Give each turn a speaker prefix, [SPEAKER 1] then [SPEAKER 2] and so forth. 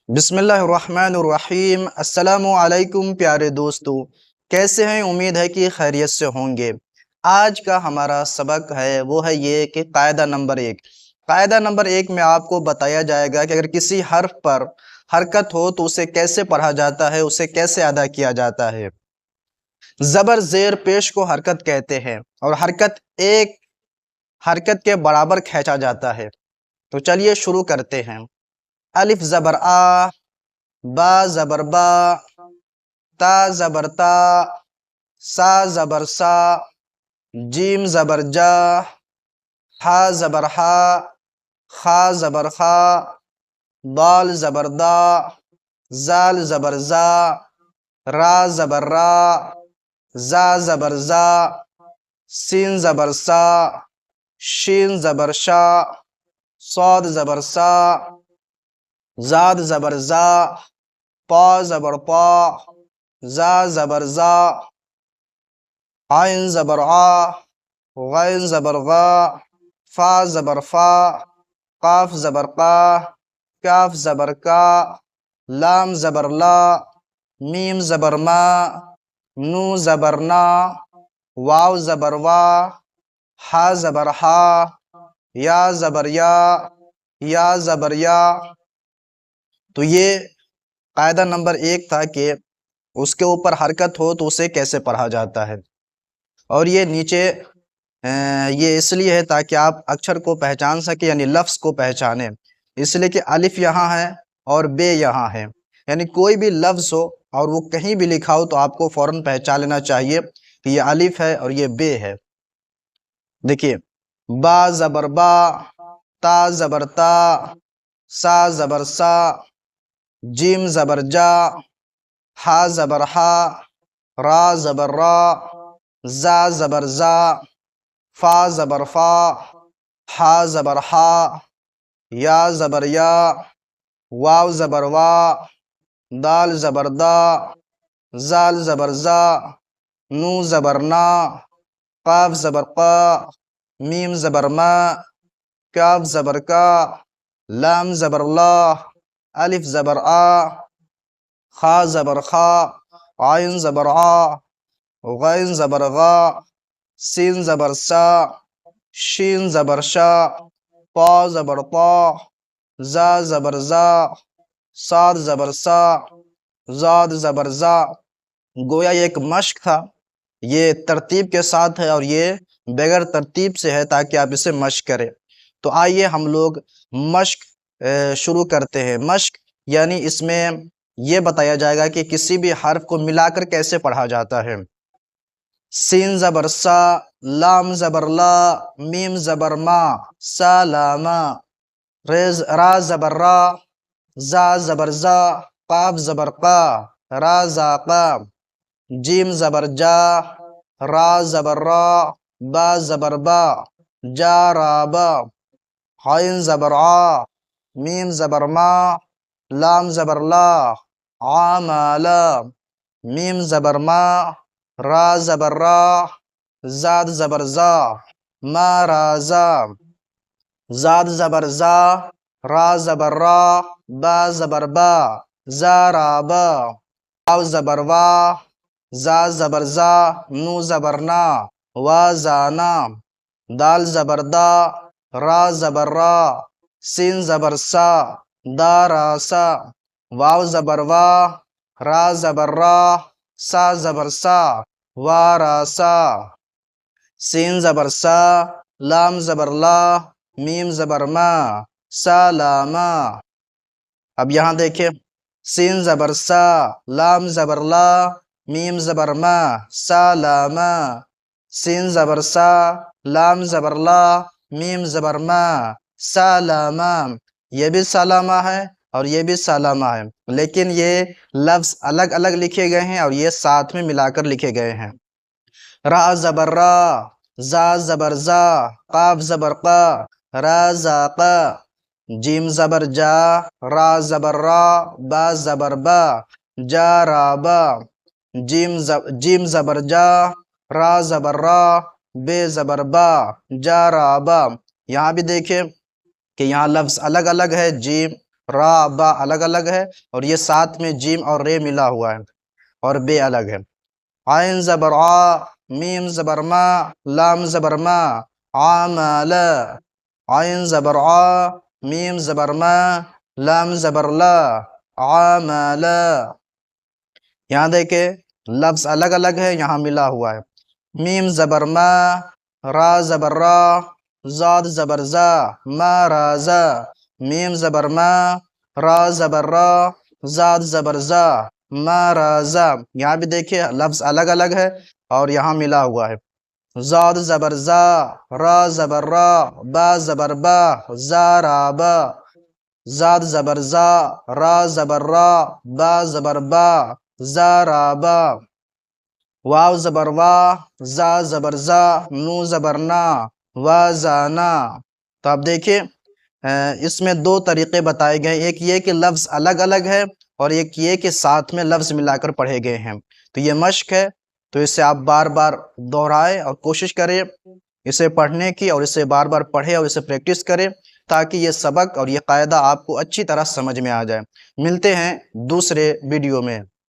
[SPEAKER 1] بسم اللہ الرحمن الرحیم۔ السلام علیکم پیارے دوستو، کیسے ہیں؟ امید ہے کہ خیریت سے ہوں گے۔ آج کا ہمارا سبق ہے وہ ہے یہ کہ قاعدہ نمبر 1۔ قاعدہ نمبر 1 میں آپ کو بتایا جائے گا کہ اگر کسی حرف پر حرکت ہو تو اسے کیسے پڑھا جاتا ہے، اسے کیسے ادا کیا جاتا ہے۔ زبر زیر پیش کو حرکت کہتے ہیں اور حرکت ایک حرکت کے برابر کھینچا جاتا ہے۔ تو چلیے شروع کرتے ہیں۔ الف زبر آ، با زبر با، تا زبر تا، سا زبر سا، جیم زبر جا، ہا زبر ہا، خا زبر خا، دال زبر دا، زال زبر زا، را زبر را، زا زبر زا، سین زبر سا، شین زبر شا، صاد زبر سا، زاد زبر زا، پا زبر پا، زا زبر زا، عین زبر آ، غین زبر غا، فا زبر فا، قاف زبر قا، کاف زبر کا، لام زبر لا، میم زبر ما، نو زبر نا، واو زبر وا، ہا زبر ہا، یا زبر یا زبر یا۔ تو یہ قاعدہ نمبر 1 تھا کہ اس کے اوپر حرکت ہو تو اسے کیسے پڑھا جاتا ہے، اور یہ نیچے یہ اس لیے ہے تاکہ آپ اکچر کو پہچان سکیں، یعنی لفظ کو پہچانیں، اس لیے کہ الف یہاں ہے اور بے یہاں ہے، یعنی کوئی بھی لفظ ہو اور وہ کہیں بھی لکھا ہو تو آپ کو فوراً پہچان لینا چاہیے کہ یہ الف ہے اور یہ بے ہے۔ دیکھیے، با زبر با، تا زبر تا، سا زبر سا، جیم زبر جا، ہا زبر ہا، را زبر را، زا زبر زا، فا زبر فا، ہا زبر ہا، یا زبر یا، واو زبر وا، دال زبر دا، زال زبر زا، نو زبر نا، قاف زبر قا، میم زبر ما، کاف زبر کا، لام زبر لا، الف زبر آ، خا زبر خا، عین زبر آ، غین زبر غا، سین زبر سا، شین زبر شا، پا زبر پا، زا زبر زا، صاد زبر سا، زاد زبر زا۔ گویا یہ ایک مشق تھا، یہ ترتیب کے ساتھ ہے اور یہ بغیر ترتیب سے ہے تاکہ آپ اسے مشق کریں۔ تو آئیے ہم لوگ مشق شروع کرتے ہیں۔ مشق یعنی اس میں یہ بتایا جائے گا کہ کسی بھی حرف کو ملا کر کیسے پڑھا جاتا ہے۔ سین زبر سا، لام زبر لا، میم زبر ما، سالاما، را زبر را، زا زبر زا، قاف زبر قا، را زاقا، جیم زبر جا، را زبر را، با زبر با، جا را با، عین زبر آ، میم زبر ما، لام زبر لا، عامالا، میم زبر ما، را زبر را، زاد زبر زا، ما رازا، زاد زبر زا، را زبر را، با زبر با، زا را با، واو زبر وا، زا زبر زا، نو زبر نا، وا زانا، دال زبر دا، را زبر را، سین زبر سا، دا را سا، واو زبر وا، را زبر را، سا زبر سا، وا را سا، سین زبر سا، لام زبر لا، میم زبر ما، سالاما۔ اب یہاں دیکھیں، سین زبر سا، لام زبر لا، میم زبر ما، سالاما، سین زبر سا، لام زبر لا، میم زبر ما، سالاما۔ یہ بھی سالامہ ہے اور یہ بھی سالامہ ہے، لیکن یہ لفظ الگ الگ لکھے گئے ہیں اور یہ ساتھ میں ملا کر لکھے گئے ہیں۔ را زبر را، زا زبر زا، قاف زبر قا، را زاقا، جیم زبر جا، را زبر را، با زبر با، جا را با، جیم زبر جا، را زبر را، بے زبر با، جا را با۔ یہاں بھی دیکھیں کہ یہاں لفظ الگ الگ ہے، جیم را با الگ الگ ہے، اور یہ ساتھ میں جیم اور رے ملا ہوا ہے، اور بے الگ ہے۔ عین زبر آ، میم زبر ما، لام زبر ما، عامل، عین زبر آ، میم زبر ما، لام زبر لا، عامل۔ یہاں دیکھیں لفظ الگ الگ ہے، یہاں ملا ہوا ہے۔ میم زبر ما، را زبر را، زاد زبر زا، ما رازا، میم زبر ما، را زبر را، زاد زبر زا، ما رازا۔ یہاں بھی دیکھیں لفظ الگ الگ ہے اور یہاں ملا ہوا ہے۔ زاد زبر زا، را زبر را، با زبر با، زا را با، زاد زبر زا، را زبر را، با زبر با، زا را با، واو زبر وا، زا زبر زا، نو زبر نا، وا زانا۔ تو آپ دیکھیں اس میں دو طریقے بتائے گئے، ایک یہ کہ لفظ الگ الگ ہے، اور ایک یہ کہ ساتھ میں لفظ ملا کر پڑھے گئے ہیں۔ تو یہ مشق ہے، تو اسے آپ بار بار دہرائیں اور کوشش کریں اسے پڑھنے کی، اور اسے بار بار پڑھیں اور اسے پریکٹس کریں، تاکہ یہ سبق اور یہ قاعدہ آپ کو اچھی طرح سمجھ میں آ جائے۔ ملتے ہیں دوسرے ویڈیو میں۔